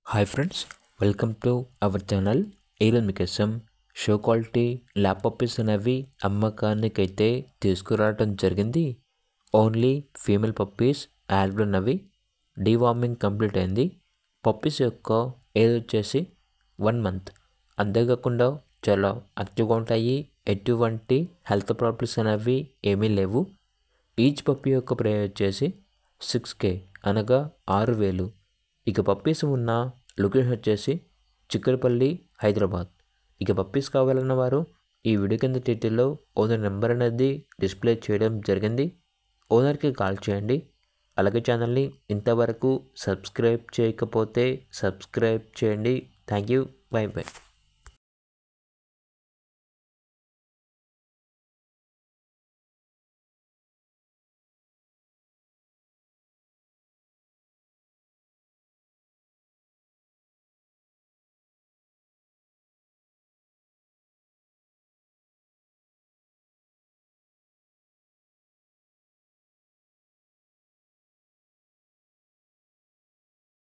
Hi friends, welcome to our channel. ఈరోజు మీకోసం show quality lap puppies అనేవి అమ్మకానికైతే తీసుకురావడం జరిగింది. ఓన్లీ ఫీమేల్ పప్పీస్ యాడ్లు ఉన్నవి. డీవార్మింగ్ కంప్లీట్ అయింది. పప్పీస్ యొక్క ఏజ్ వచ్చేసి 1 month. అంతేకాకుండా చాలా యాక్టివ్గా ఉంటాయి. ఎటువంటి హెల్త్ ప్రాబ్లమ్స్ అనేవి ఏమీ లేవు. ఈచ్ పప్పీ యొక్క ప్రైస్ వచ్చేసి 6K అనగా 6,000. ఇక పప్పీస్ ఉన్న లొకేషన్ వచ్చేసి చిక్కడపల్లి, హైదరాబాద్. ఇక పప్పీస్ కావాలన్న వారు ఈ వీడియో కింద టైటిల్లో ఓనర్ నెంబర్ అనేది డిస్ప్లే చేయడం జరిగింది. ఓనర్కి కాల్ చేయండి. అలాగే ఛానల్ని ఇంతవరకు సబ్స్క్రైబ్ చేయకపోతే సబ్స్క్రైబ్ చేయండి. Thank you. By by.